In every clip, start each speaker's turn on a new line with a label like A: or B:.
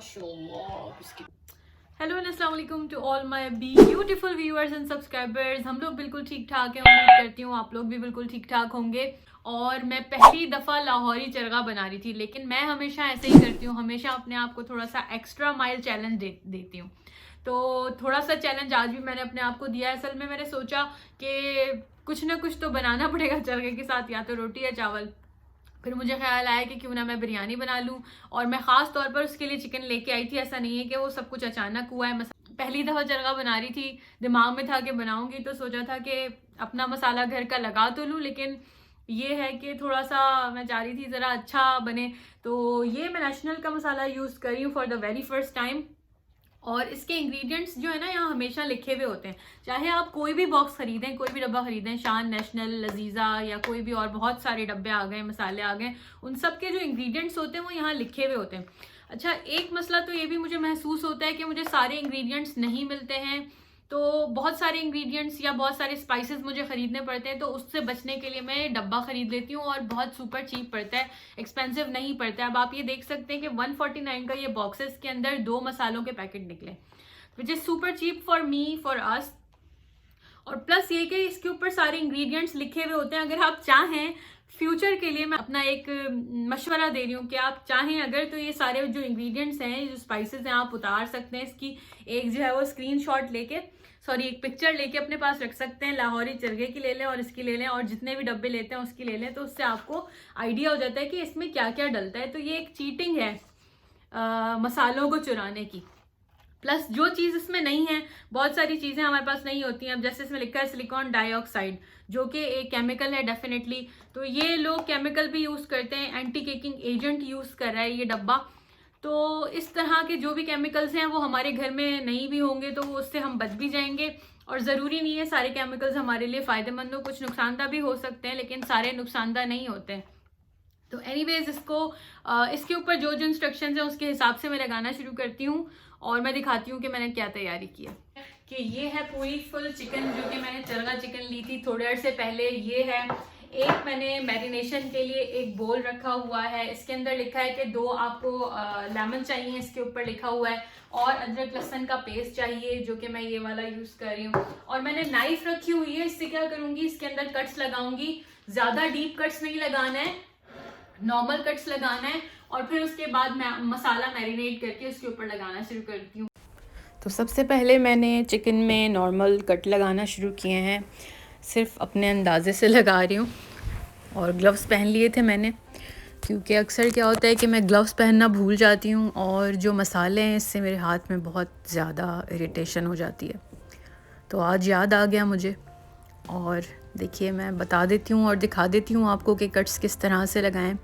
A: माशाल्लाह।
B: Hello and अस्सलाम वालेकुम to all my beautiful viewers and subscribers. हम लोग बिल्कुल ठीक ठाक हैं, उम्मीद करती हूँ आप लोग भी बिल्कुल ठीक ठाक होंगे। और मैं पहली दफ़ा लाहौरी चरगा बना रही थी, लेकिन मैं हमेशा ऐसे ही करती हूँ, हमेशा अपने आप को थोड़ा सा एक्स्ट्रा माइल चैलेंज देती हूँ। तो थोड़ा सा चैलेंज आज भी मैंने अपने आप को दिया है। असल में मैंने सोचा कि कुछ ना कुछ तो बनाना पड़ेगा चरगे के साथ, या तो रोटी या चावल। फिर मुझे ख्याल आया कि क्यों ना मैं बिरयानी बना लूं, और मैं ख़ास तौर पर उसके लिए चिकन लेके आई थी। ऐसा नहीं है कि वो सब कुछ अचानक हुआ है। पहली दफ़ा चरगा बना रही थी, दिमाग में था कि बनाऊंगी, तो सोचा था कि अपना मसाला घर का लगा तो लूँ, लेकिन ये है कि थोड़ा सा मैं चाह रही थी ज़रा अच्छा बने। तो ये मैं नेशनल का मसाला यूज़ कर रही हूँ for the very first time. और इसके इंग्रेडिएंट्स जो है ना, यहाँ हमेशा लिखे हुए होते हैं। चाहे आप कोई भी बॉक्स खरीदें, कोई भी डब्बा खरीदें, शान, नेशनल, लजीजा या कोई भी और बहुत सारे डब्बे आ गए, मसाले आ गए, उन सब के जो इंग्रेडिएंट्स होते हैं वो यहाँ लिखे हुए होते हैं। अच्छा, एक मसला तो ये भी मुझे महसूस होता है कि मुझे सारे इंग्रेडिएंट्स नहीं मिलते हैं। तो बहुत सारे इंग्रेडिएंट्स या बहुत सारे स्पाइसेस मुझे खरीदने पड़ते हैं, तो उससे बचने के लिए मैं डब्बा खरीद लेती हूँ, और बहुत सुपर चीप पड़ता है, एक्सपेंसिव नहीं पड़ता है। अब आप ये देख सकते हैं कि 149 का ये बॉक्सेस के अंदर 2 मसालों के पैकेट निकले, which is super cheap for me, for us. और प्लस ये कि इसके ऊपर सारे इंग्रेडिएंट्स लिखे हुए होते हैं। अगर आप चाहें, फ्यूचर के लिए मैं अपना एक मशवरा दे रही हूँ कि आप चाहें अगर, तो ये सारे जो इंग्रेडिएंट्स हैं, जो स्पाइसेस हैं, आप उतार सकते हैं। इसकी एक जो है वो स्क्रीनशॉट लेके, सॉरी एक पिक्चर लेके अपने पास रख सकते हैं। लाहौरी चरगे की ले लें और इसकी ले लें, और जितने भी डब्बे लेते हैं उसकी ले लें, तो उससे आपको आइडिया हो जाता है कि इसमें क्या क्या डलता है। तो ये एक चीटिंग है मसालों को चुराने की। प्लस जो चीज़ इसमें नहीं है, बहुत सारी चीज़ें हमारे पास नहीं होती हैं। अब जैसे इसमें लिखा है सिलिकॉन डाइऑक्साइड, जो कि एक केमिकल है डेफिनेटली। तो ये लोग केमिकल भी यूज़ करते हैं, एंटी केकिंग एजेंट यूज़ कर रहा है ये डब्बा। तो इस तरह के जो भी केमिकल्स हैं वो हमारे घर में नहीं भी होंगे, तो उससे हम बच भी जाएंगे। और ज़रूरी नहीं है सारे केमिकल्स हमारे लिए फ़ायदेमंद हो, कुछ नुकसानदा भी हो सकते हैं, लेकिन सारे नुकसानदा नहीं होते हैं। तो एनीवेज इसको इसके ऊपर जो जो इंस्ट्रक्शंस हैं उसके हिसाब से मैं लगाना शुरू करती हूँ, और मैं दिखाती हूँ कि मैंने क्या तैयारी की है। कि ये है पूरी फुल चिकन, जो कि मैंने चरगा चिकन ली थी थोड़े अर्से पहले। ये है एक, मैंने मैरिनेशन के लिए एक बोल रखा हुआ है। इसके अंदर लिखा है कि 2 आपको लेमन चाहिए, इसके ऊपर लिखा हुआ है। और अदरक लहसुन का पेस्ट चाहिए, जो कि मैं ये वाला यूज कर रही हूँ। और मैंने नाइफ रखी हुई है, इससे क्या करूंगी, इसके अंदर कट्स लगाऊंगी। ज्यादा डीप कट्स नहीं लगाना है, नॉर्मल कट्स लगाना है। और फिर उसके बाद मैं मसाला मैरिनेट करके उसके ऊपर लगाना शुरू करती हूँ। तो सबसे पहले मैंने चिकन में नॉर्मल कट लगाना शुरू किए हैं, सिर्फ अपने अंदाजे से लगा रही हूँ। और ग्लव्स पहन लिए थे मैंने, क्योंकि अक्सर क्या होता है कि मैं ग्लव्स पहनना भूल जाती हूँ, और जो मसाले हैं इससे मेरे हाथ में बहुत ज़्यादा इरिटेशन हो जाती है। तो आज याद आ गया मुझे, और देखिए मैं बता देती हूँ और दिखा देती हूँ आपको कि कट्स किस तरह से लगाएं।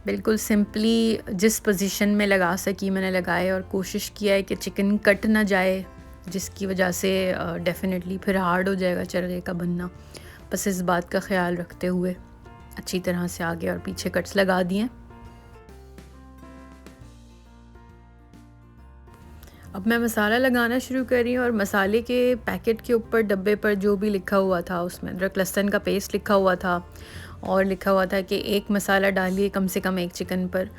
B: बिल्कुल सिंपली जिस पोजीशन में लगा सकी मैंने लगाए, और कोशिश किया है कि चिकन कट ना जाए, जिसकी वजह से डेफिनेटली फिर हार्ड हो जाएगा चरगे का बनना। बस इस बात का ख्याल रखते हुए अच्छी तरह से आगे और पीछे कट्स लगा दिए। अब मैं मसाला लगाना शुरू कर रही हूँ, और मसाले के पैकेट के ऊपर डब्बे पर जो भी लिखा हुआ था, उसमें अदरक लहसुन का पेस्ट लिखा हुआ था, और लिखा हुआ था कि एक मसाला डालिए कम से कम एक चिकन पर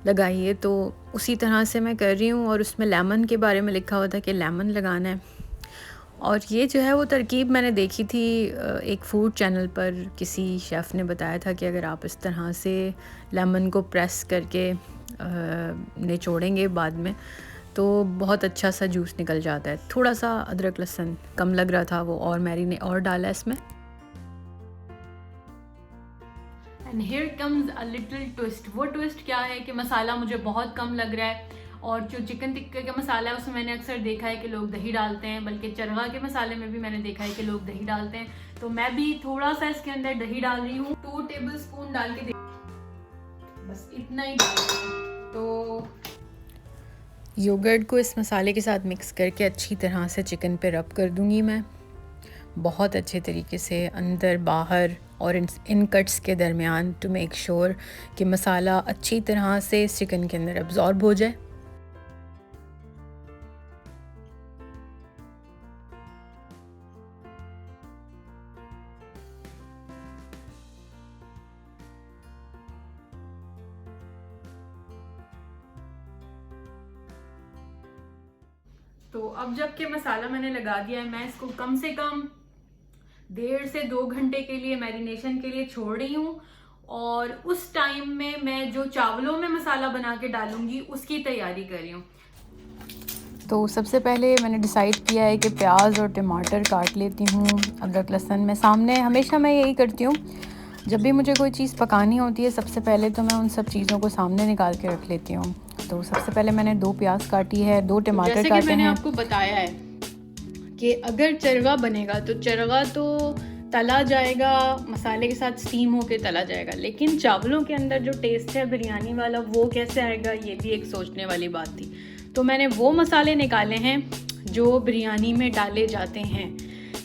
B: लगाइए। तो उसी तरह से मैं कर रही हूँ। और उसमें लेमन के बारे में लिखा हुआ था कि लेमन लगाना है। और ये जो है वो तरकीब मैंने देखी थी एक फूड चैनल पर, किसी शेफ़ ने बताया था कि अगर आप इस तरह से लेमन को प्रेस करके निचोड़ेंगे बाद में, तो बहुत अच्छा सा जूस निकल जाता है। थोड़ा सा अदरक लहसुन कम लग रहा था, वो और मैंने और डाला इसमें। And here comes a little twist. वो ट्विस्ट क्या है कि मसाला मुझे बहुत कम लग रहा है, और जो चिकन टिक्के का मसाला है उसमें मैंने अक्सर देखा है कि लोग दही डालते हैं, बल्कि चरगा के मसाले में भी मैंने देखा है कि लोग दही डालते हैं। तो मैं भी थोड़ा सा इसके अंदर दही डाल रही हूँ, 2 टेबल स्पून डाल के बस इतना ही डाल रही हूँ। तो योगर्ट को इस मसाले के साथ मिक्स करके अच्छी तरह से चिकन पे रब कर दूंगी मैं, बहुत अच्छे तरीके से अंदर बाहर और इन कट्स के दरमियान, टू मेक श्योर कि मसाला अच्छी तरह से इस चिकन के अंदर अब्जॉर्ब हो जाए। तो अब जब कि मसाला मैंने लगा दिया है, मैं इसको कम से कम 1.5 से 2 घंटे के लिए मैरिनेशन के लिए छोड़ रही हूँ। और उस टाइम में मैं जो चावलों में मसाला बना के डालूंगी उसकी तैयारी कर रही हूँ।
A: तो सबसे पहले मैंने डिसाइड किया है कि प्याज और टमाटर काट लेती हूँ, अदरक लहसुन मैं सामने, हमेशा मैं यही करती हूँ जब भी मुझे कोई चीज़ पकानी होती है, सबसे पहले तो मैं उन सब चीज़ों को सामने निकाल के रख लेती हूँ। तो सबसे पहले मैंने 2 प्याज काटी है, 2 टमाटर काटे हैं।
B: जैसे कि मैंने आपको बताया है कि अगर चरगा बनेगा तो चरगा तो तला जाएगा, मसाले के साथ स्टीम होके तला जाएगा, लेकिन चावलों के अंदर जो टेस्ट है बिरयानी वाला वो कैसे आएगा, ये भी एक सोचने वाली बात थी। तो मैंने वो मसाले निकाले हैं जो बिरयानी में डाले जाते हैं।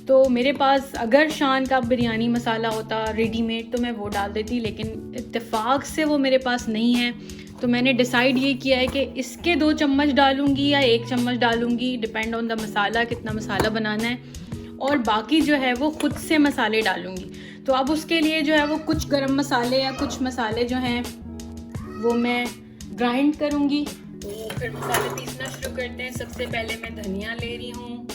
B: तो मेरे पास अगर शान का बिरयानी मसाला होता रेडीमेड तो मैं वो डाल देती, लेकिन इत्तेफाक से वो मेरे पास नहीं है। तो मैंने डिसाइड ये किया है कि इसके 2 चम्मच डालूंगी या 1 चम्मच डालूंगी, डिपेंड ऑन द मसाला, कितना मसाला बनाना है, और बाकी जो है वो खुद से मसाले डालूंगी। तो अब उसके लिए जो है वो कुछ गरम मसाले या कुछ मसाले जो हैं वो मैं ग्राइंड करूंगी। तो फिर मसाले पीसना शुरू करते हैं। सबसे पहले मैं धनिया ले रही हूँ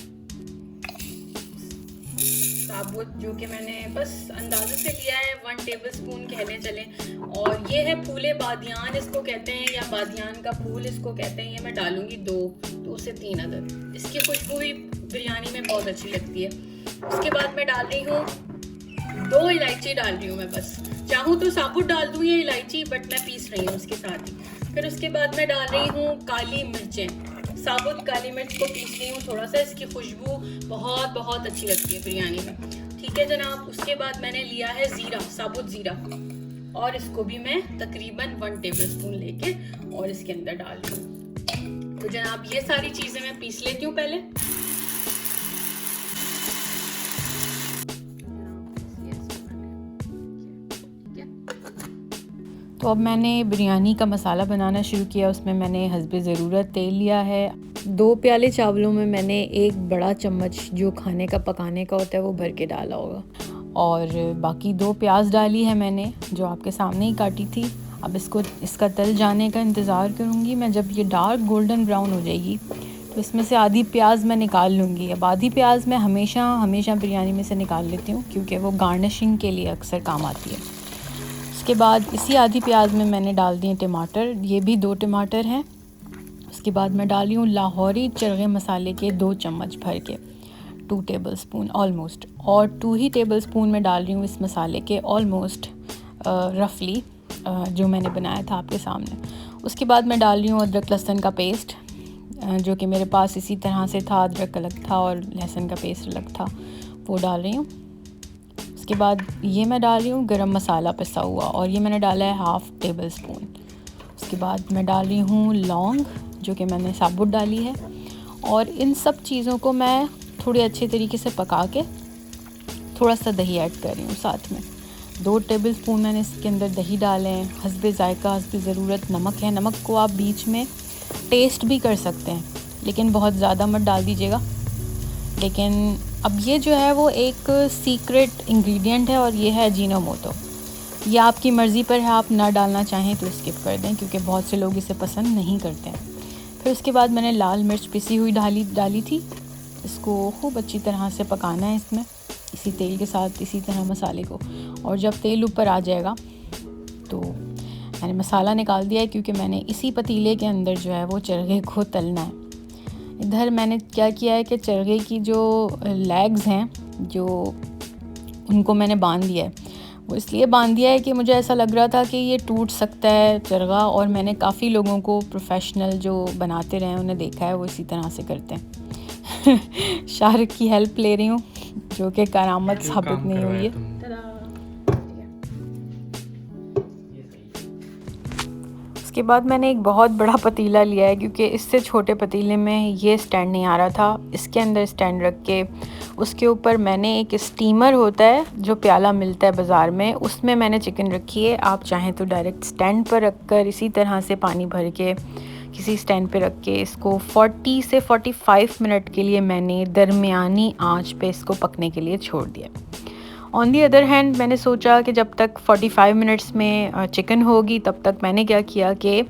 B: साबुत, जो कि मैंने बस अंदाजे से लिया है, 1 टेबलस्पून कहने चलें। और ये है फूले बादियान इसको कहते हैं, या बादियान का फूल इसको कहते हैं। ये मैं डालूंगी 2 से 3 अदद। इसकी खुशबू भी बिरयानी में बहुत अच्छी लगती है। उसके बाद मैं डाल रही हूँ 2 इलायची डाल रही हूँ मैं, बस चाहूँ तो साबुत डाल दूँ ये इलायची, बट मैं पीस रही हूँ उसके साथ ही। फिर उसके बाद मैं डाल रही हूँ काली मिर्चें, साबुत काली मिर्च को पीस रही हूँ थोड़ा सा, इसकी खुशबू बहुत बहुत अच्छी लगती है बिरयानी में। ठीक है जनाब। उसके बाद मैंने लिया है ज़ीरा, साबुत ज़ीरा, और इसको भी मैं तकरीबन 1 टेबलस्पून लेके और इसके अंदर डाल रही हूँ। तो जनाब ये सारी चीज़ें मैं पीस लेती हूँ पहले।
A: तो अब मैंने बिरयानी का मसाला बनाना शुरू किया। उसमें मैंने हस्बे ज़रूरत तेल लिया है। 2 प्याले चावलों में मैंने 1 बड़ा चम्मच जो खाने का पकाने का होता है वो भर के डाला होगा, और बाकी 2 प्याज डाली है मैंने जो आपके सामने ही काटी थी। अब इसका तल जाने का इंतज़ार करूँगी मैं। जब ये डार्क गोल्डन ब्राउन हो जाएगी तो इसमें से आधी प्याज मैं निकाल लूँगी। अब आधी प्याज मैं हमेशा बिरयानी में से निकाल लेती हूँ क्योंकि वो गार्निशिंग के लिए अक्सर काम आती है। उसके बाद इसी आधी प्याज में मैंने डाल दिए टमाटर, ये भी 2 टमाटर हैं। उसके बाद मैं डाली हूँ लाहौरी चरगे मसाले के 2 चम्मच भर के, 2 टेबलस्पून ऑलमोस्ट, और 2 ही टेबलस्पून में डाल रही हूँ इस मसाले के ऑलमोस्ट रफली जो मैंने बनाया था आपके सामने। उसके बाद मैं डाल रही हूँ अदरक लहसुन का पेस्ट, जो कि मेरे पास इसी तरह से था, अदरक अलग था और लहसुन का पेस्ट अलग था, वो डाल रही हूँ। उसके बाद ये मैं डाल रही हूँ गरम मसाला पिसा हुआ, और ये मैंने डाला है 1/2 टेबलस्पून। उसके बाद मैं डाल रही हूँ लौंग, जो कि मैंने साबुत डाली है, और इन सब चीज़ों को मैं थोड़ी अच्छे तरीके से पका के थोड़ा सा दही ऐड कर रही हूँ साथ में। 2 टेबलस्पून मैंने इसके अंदर दही डाले हैं। हस्बे ज़ायका, हस्बे ज़रूरत नमक है। नमक को आप बीच में टेस्ट भी कर सकते हैं, लेकिन बहुत ज़्यादा मत डाल दीजिएगा। लेकिन अब ये जो है वो एक सीक्रेट इंग्रेडिएंट है, और ये है अजीनोमोटो। ये आपकी मर्ज़ी पर है, आप ना डालना चाहें तो स्किप कर दें, क्योंकि बहुत से लोग इसे पसंद नहीं करते हैं। फिर उसके बाद मैंने लाल मिर्च पिसी हुई डाली थी। इसको खूब अच्छी तरह से पकाना है इसमें, इसी तेल के साथ, इसी तरह मसाले को। और जब तेल ऊपर आ जाएगा तो मैंने मसाला निकाल दिया है, क्योंकि मैंने इसी पतीले के अंदर जो है वो चरगे को तलना है। इधर मैंने क्या किया है कि चरगे की जो लेग्स हैं, जो उनको मैंने बांध दिया है। वो इसलिए बांध दिया है कि मुझे ऐसा लग रहा था कि ये टूट सकता है चरगा, और मैंने काफ़ी लोगों को प्रोफेशनल जो बनाते रहे उन्हें देखा है वो इसी तरह से करते हैं। शाहरुख की हेल्प ले रही हूँ, जो कि करामत साबित नहीं हुई है। उसके बाद मैंने एक बहुत बड़ा पतीला लिया है, क्योंकि इससे छोटे पतीले में ये स्टैंड नहीं आ रहा था। इसके अंदर स्टैंड रख के उसके ऊपर मैंने एक स्टीमर होता है जो प्याला मिलता है बाज़ार में, उसमें मैंने चिकन रखी है। आप चाहें तो डायरेक्ट स्टैंड पर रख कर इसी तरह से पानी भर के किसी स्टैंड पे रख के इसको 40 से 45 मिनट के लिए मैंने दरमियानी आंच पे इसको पकने के लिए छोड़ दिया। ऑन दी अदर हैंड मैंने सोचा कि जब तक 45 मिनट्स में चिकन होगी तब तक मैंने क्या किया कि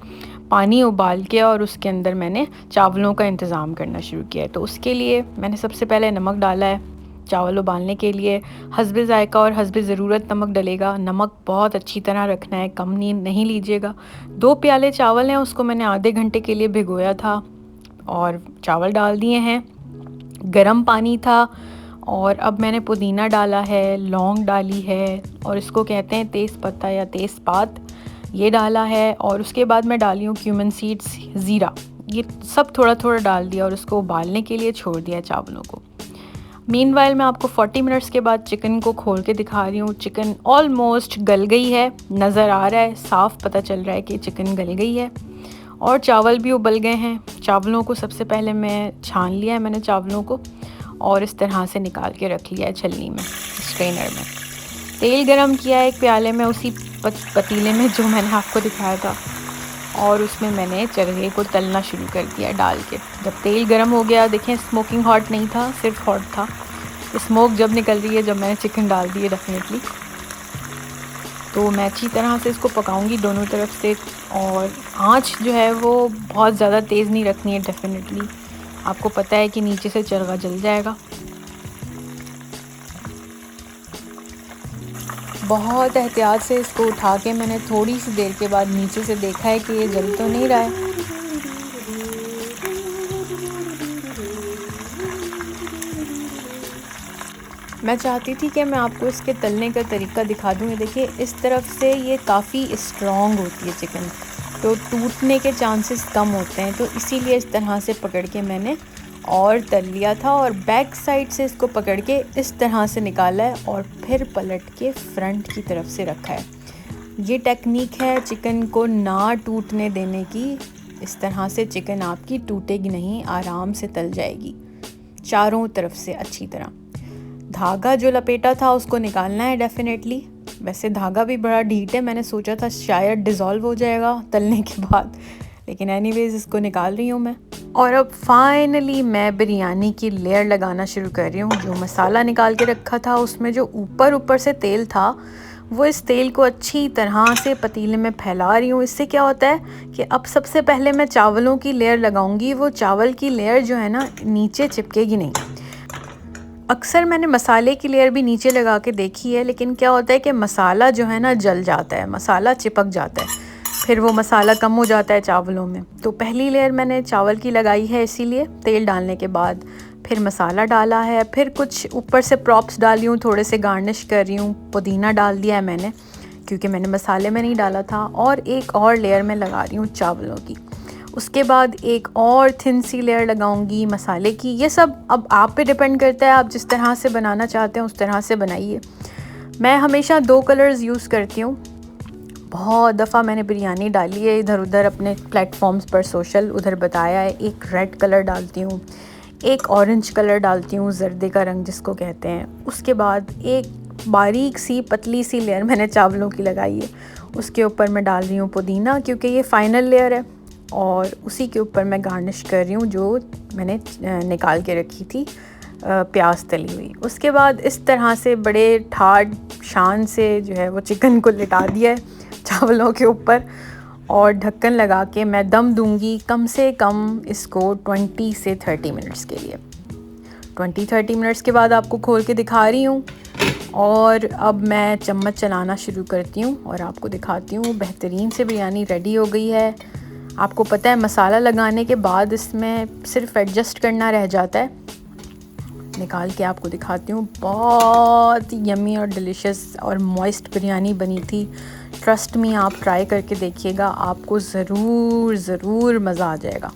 A: पानी उबाल के और उसके अंदर मैंने चावलों का इंतज़ाम करना शुरू किया है। तो उसके लिए मैंने सबसे पहले नमक डाला है चावल उबालने के लिए। हस्बे ज़ायक़ा और हस्बे ज़रूरत नमक डलेगा। नमक बहुत अच्छी तरह रखना है, कम नहीं लीजिएगा। 2 प्याले चावल हैं, उसको मैंने आधे घंटे के लिए भिगोया था और चावल डाल दिए हैं। गरम पानी था और अब मैंने पुदीना डाला है, लौंग डाली है और इसको कहते हैं तेज़पत्ता या तेज़पात, ये डाला है। और उसके बाद मैं डाली हूँ क्यूमन सीड्स, ज़ीरा, ये सब थोड़ा थोड़ा डाल दिया और उसको उबालने के लिए छोड़ दिया चावलों को। मीनवाइल मैं आपको 40 मिनट्स के बाद चिकन को खोल के दिखा रही हूँ। चिकन ऑलमोस्ट गल गई है, नज़र आ रहा है, साफ़ पता चल रहा है कि चिकन गल गई है और चावल भी उबल गए हैं। चावलों को सबसे पहले मैं छान लिया है मैंने चावलों को और इस तरह से निकाल के रख लिया है छलनी में, स्ट्रेनर में। तेल गरम किया है एक प्याले में, उसी पतीले में जो मैंने आपको दिखाया था, और उसमें मैंने चरखे को तलना शुरू कर दिया डाल के। जब तेल गरम हो गया, देखें स्मोकिंग हॉट नहीं था, सिर्फ हॉट था। स्मोक जब निकल रही है जब मैंने चिकन डाल दिए डेफिनेटली। तो मैं अच्छी तरह से इसको पकाऊंगी दोनों तरफ से। और आँच जो है वो बहुत ज़्यादा तेज़ नहीं रखनी है डेफिनेटली, आपको पता है कि नीचे से चरगा जल जाएगा। बहुत एहतियात से इसको उठा के मैंने थोड़ी सी देर के बाद नीचे से देखा है कि ये जल तो नहीं रहा है। मैं चाहती थी कि मैं आपको इसके तलने का तरीका दिखा दूँ। ये देखिए इस तरफ से ये काफ़ी स्ट्रॉन्ग होती है चिकन, तो टूटने के चांसेस कम होते हैं, तो इसीलिए इस तरह से पकड़ के मैंने और तल लिया था। और बैक साइड से इसको पकड़ के इस तरह से निकाला है और फिर पलट के फ्रंट की तरफ से रखा है। ये टेक्निक है चिकन को ना टूटने देने की। इस तरह से चिकन आपकी टूटेगी नहीं, आराम से तल जाएगी चारों तरफ से अच्छी तरह। धागा जो लपेटा था उसको निकालना है डेफिनेटली। वैसे धागा भी बड़ा ढीठ है, मैंने सोचा था शायद डिज़ोल्व हो जाएगा तलने के बाद, लेकिन एनीवेज इसको निकाल रही हूँ मैं। और अब फाइनली मैं बिरयानी की लेयर लगाना शुरू कर रही हूँ। जो मसाला निकाल के रखा था उसमें जो ऊपर से तेल था, वो इस तेल को अच्छी तरह से पतीले में फैला रही हूँ। इससे क्या होता है कि अब सबसे पहले मैं चावलों की लेयर लगाऊंगी, वो चावल की लेयर जो है ना नीचे चिपकेगी नहीं। अक्सर मैंने मसाले की लेयर भी नीचे लगा के देखी है, लेकिन क्या होता है कि मसाला जो है ना जल जाता है, मसाला चिपक जाता है, फिर वो मसाला कम हो जाता है चावलों में। तो पहली लेयर मैंने चावल की लगाई है, इसीलिए तेल डालने के बाद फिर मसाला डाला है, फिर कुछ ऊपर से प्रॉप्स डाली हूँ, थोड़े से गार्निश कर रही हूँ। पुदीना डाल दिया है मैंने क्योंकि मैंने मसाले में नहीं डाला था। और एक और लेयर मैं लगा रही हूँ चावलों की। उसके बाद एक और थिन सी लेयर लगाऊंगी मसाले की। ये सब अब आप पे डिपेंड करता है, आप जिस तरह से बनाना चाहते हैं उस तरह से बनाइए। मैं हमेशा 2 कलर्स यूज़ करती हूँ। बहुत दफ़ा मैंने बिरयानी डाली है इधर उधर अपने प्लेटफॉर्म्स पर, सोशल, उधर बताया है। एक रेड कलर डालती हूँ, एक ऑरेंज कलर डालती हूँ, जर्दे का रंग जिसको कहते हैं। उसके बाद एक बारीक सी पतली सी लेयर मैंने चावलों की लगाई है, उसके ऊपर मैं डाल रही हूँ पुदीना क्योंकि ये फ़ाइनल लेयर है। और उसी के ऊपर मैं गार्निश कर रही हूँ जो मैंने निकाल के रखी थी प्याज तली हुई। उसके बाद इस तरह से बड़े ठाड़ शान से जो है वो चिकन को लिटा दिया है चावलों के ऊपर और ढक्कन लगा के मैं दम दूंगी कम से कम इसको 20 से 30 मिनट्स के लिए। 20-30 मिनट्स के बाद आपको खोल के दिखा रही हूँ और अब मैं चम्मच चलाना शुरू करती हूँ और आपको दिखाती हूँ। बेहतरीन से बिरयानी रेडी हो गई है। आपको पता है मसाला लगाने के बाद इसमें सिर्फ एडजस्ट करना रह जाता है। निकाल के आपको दिखाती हूँ। बहुत यम्मी और डिलीशियस और मॉइस्ट बिरयानी बनी थी। ट्रस्ट मी, आप ट्राई करके देखिएगा, आपको ज़रूर मज़ा आ जाएगा।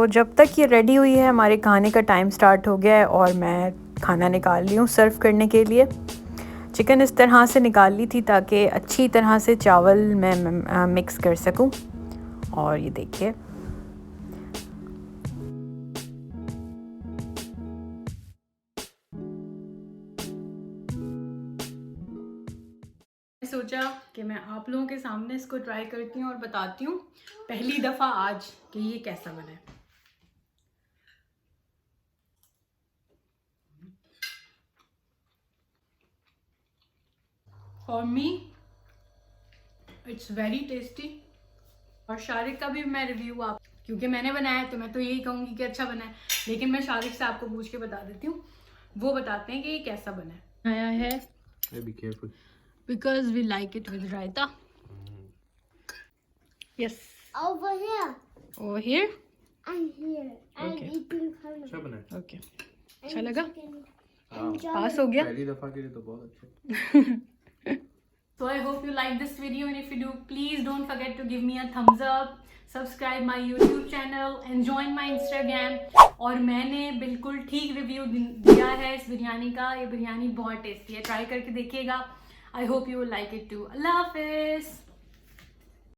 A: जब तक ये रेडी हुई है हमारे खाने का टाइम स्टार्ट हो गया है और मैं खाना निकाल ली हूँ सर्व करने के लिए। चिकन इस तरह से निकाल ली थी ताकि अच्छी तरह से चावल मैं मिक्स कर सकूं। और ये देखिए
B: सोचा कि मैं आप लोगों के सामने इसको ट्राई करती हूँ और बताती हूँ पहली दफ़ा आज कि ये कैसा बना है। For me it's very tasty. और शारिक का भी मैं रिव्यू आप, क्योंकि मैंने बनाया है तो मैं तो यही कहूँगी कि अच्छा बना है, लेकिन मैं शारिक से आपको पूछ के बता देती हूँ, वो बताते हैं कि ये कैसा बना है। आया है
C: Be careful.
B: Because we like it with raita. Yes,
D: Over here
B: over here.
D: and here. And
B: Okay.
D: eating color.
C: अच्छा बना है।
B: ओके, अच्छा लगा?
C: हाँ,
B: पास हो गया।
C: पहली दफा के लिए तो बहुत अच्छा।
B: So I hope you like this video, and if you do, please don't forget to give me a thumbs up, subscribe my YouTube channel and join my Instagram। और मैंने बिल्कुल ठीक रिव्यू दिया है इस बिरयानी का। ये बिरयानी बहुत टेस्टी है, ट्राई करके देखिएगा। I hope you will like it too। अल्लाह हाफिज़।